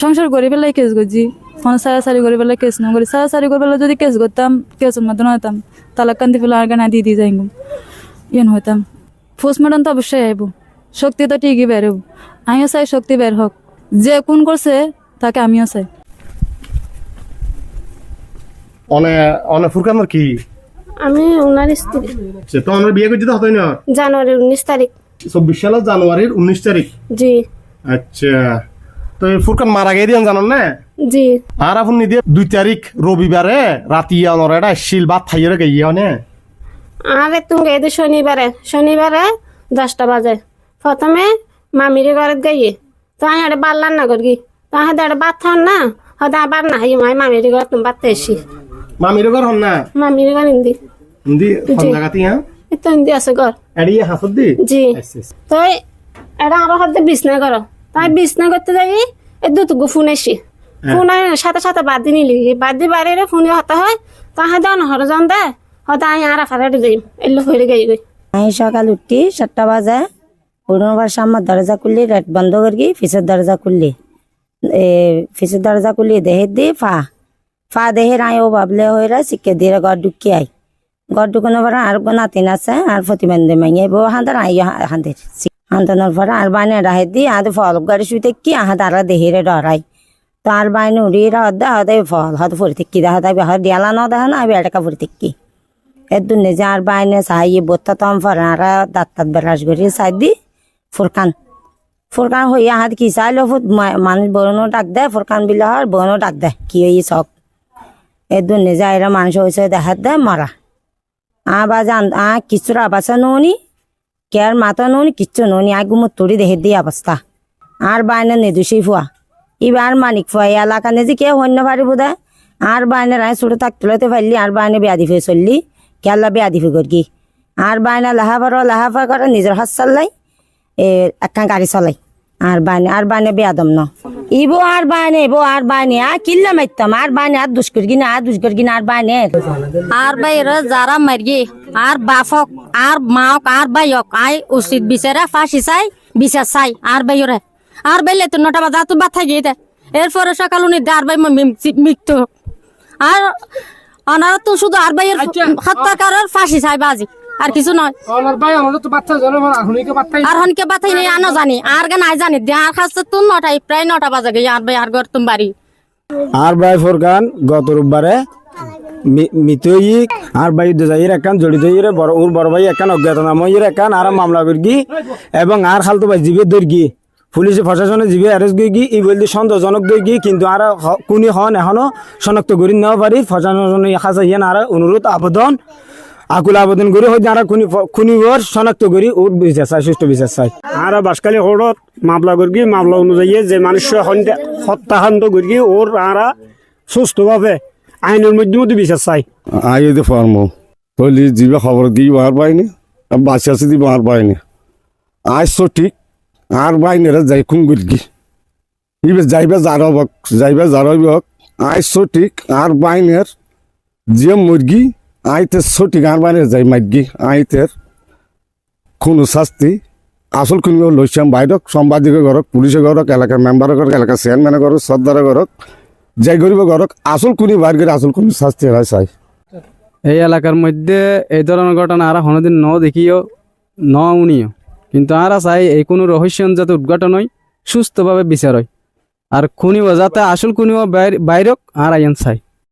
সংসার করে পেলাই কেস করছি, সারি করে পেলাই কেস না করি, সারি করে পেলে যদি কেস করতাম কেসের মধ্যে হতাম, তালাক কান্দি ফেলে আর গানা দিয়ে যাই ইয়েন হইতাম। পোস্টমর্টম তো অবশ্যই আইব, শক্তি তো ঠিকই বের হব। আমিও চাই শক্তি বের হোক, যে কোন করছে তাকে আমিও চাই। ফুরকানোর কি আমি ওনার স্ত্রী। তো আমরা বিয়ে করছি তো হতই না জানুয়ারির 19 তারিখ। 24 সালের জানুয়ারির 19 তারিখ। জি। আচ্ছা, তো ফুরকান মারা গিয়ে দিন জানান না? জি। আর আপনি নিদে 2 তারিখ রবিবারে রাতি আনোর এটা শিল ভাত খাইয়ে গিয়ে নে। আর তুমি গেয়ে শনিবারে 10টা বাজে প্রথমে মামির ঘরে গাইয়ে তো আমি এটা বাড়লাম না করি তাহলে এটা বাদ থান না হয়তো আবার না হাই মামির ঘর তুমি বাড়তে এসি মামির ঘর হন না? মামির ঘর হিন্দি হিন্দি কোন জায়গাতে? তো হিন্দি আছে ঘর এডি হাসদ দি। জি। তো এটা আরো হাতে বিছনা করো, তাই বিছনা করতে যাই এই দুটো ফোন এসি ফোনের সাথে সাথে বাদ দিয়ে নিলি, বাদ দিয়ে বাইরে ফোনে হতে হয় তাহলে দেন হর যান দে হয়তো আমি আর আফারে যাই এলো হয়ে গেই গই। আমি সকাল উঠি 7টা বাজে, পুনর্বার সামনে দরজা খুললি, রেট বন্ধ করি, ফিসের দরজা খুললি, ফিসের দরজা খুললি দেহে দি ফা দেহে আই ও ভাবলে হয়ে শিখে দিয়ে ঘর ঢুকি আই, ঘর ঢুকানোর পরে আর নাতিন আছে আর প্রতিবন্ধী মাইয়ে বউ হাঁদার আই হাঁদের হাঁদানোর পরে আর বাইনে রাহে দি আদে ফল গাড়ি শুইতে কি আহাদ আর দেহেরে ডরাই তো আর বাইনে উড়ি হদা হদে ফল হদ ফুরি থেকে দেখা যাবে হদ ডিয়ালা ন দেখা না আমি এটাকা ফুরি থেকে এদু নিজে আর বাইনে সাহায্য বোতা তম ফরে আর দাঁত বেরাস করি সাই দি ফুরকান হইয়া হাত কি চাইলো মানুষ বরণও ডাক দেয়, ফুরকান বিলে হর বরণও ডাক দেয় কি হই শখ এদু নিজে এরা মানুষ হয়েছে দেখাত দেয় মারা আবার কিছুর আবাসা নৌনি কেয়ার মাথা নৌনি কিচ্ছু নৌনি আগে মুখ তুড়ি দেখে দিয়ে অবস্থা আর বাইনে নেদুসি ফুয়া এবার মানিক ফুয়া এই এলাকা নেজি কে হন্য পারি বোধ আর বাইনে রায় ছোটো থাকতে পারলি আর বাইনে বেয়াদি ফে চললি কেলা বেয়াদি ফে করি আর বাইনে লাহাফা করে নিজের হাত চালাই একটা গাড়ি চলাই আর বাইনে বেয়াদম ন ইবো আর বাইনে কিল্লা মারতাম আর বাইনে আর দুষ্কর কিনা আর বাইনে আর বাইরে যারা মারি আর বাফক আর মাওক আর বাইক আই উচিত বিচারে ফাঁসি চাই বিচার চাই আর বাইরে আর বাইলে তো 9টা বাজা তো বাদ থাকি এরপরে সকাল উনি আর বাই মৃত্যু আর অনারা তো শুধু আর বাইয়ের হত্যাকারের ফাঁসি চাই বাজি আর কিছু নয়। আর হনকে বাতাই নেই আনো জানি আর গা নাই জানি আর খাচ্ছে তো 9টায় প্রায় 9টা বাজে গিয়ে আর ভাই আর ঘর তুমি বাড়ি আর ভাই ফোরকান গত রোববারে মিতই আর ভাই দুজাইয়ের একান জড়িত ওর বড় ভাই একান অজ্ঞাতনাময়ের একান আর মামলা করি এবং আর খালতো ভাই জীবের দৈর্ঘি পুলিশে প্রশাসনে জীবে অ্যারেস্ট গিয়ে ই বলতে সন্দেহজনক দৈর্ঘি কিন্তু আর কোনি হন এখনো শনাক্ত করি নেওয়া পারি প্রশাসনের কাছে ইয়ে আর অনুরোধ আকুল আবেদন করি হয় যারা খুনি ওর শনাক্ত করি ওর বিচার চাই সুষ্ঠু বিচার চাই আর বাসকালী হরত মামলা করি মামলা অনুযায়ী যে মানুষ হত্যাকাণ্ড করি ওর আর সুস্থভাবে আইনের মধ্যে বিচার চাই আই যে ফার্ম হলি জিবে খবর গিয়ে বার পাইনি বাচ্চা আছে দিয়ে বার পাইনি আজ তো ঠিক আর বাইনেরা যাই খুন করি ইবে যাইবে যারব আজ তো ঠিক আর বাইনের যে মুরগি আইতে সঠিক আর বাইরে যাই মাইগি আইতের কোনো শাস্তি আসল কোন লইছাম বাইরক সাংবাদিকের ঘরক পুলিশের ঘরক এলাকার মেম্বারের ঘরক এলাকার চেয়ারম্যানের ঘরক সর্দারের ঘরক যাই গরিবের ঘরক আসল কোনি বাইর করে আসল কোন শাস্তি হয় চাই। এই এলাকার মধ্যে এই ধরনের ঘটনা আর কোনোদিন দেখিও উনিও কিন্তু আর চাই এই কোনো রহস্য যাতে উদ্ঘাটন হয় সুস্থভাবে বিচার হয় আর খুনিও যাতে আসল খুনিও বাইরক আর আইন চাই।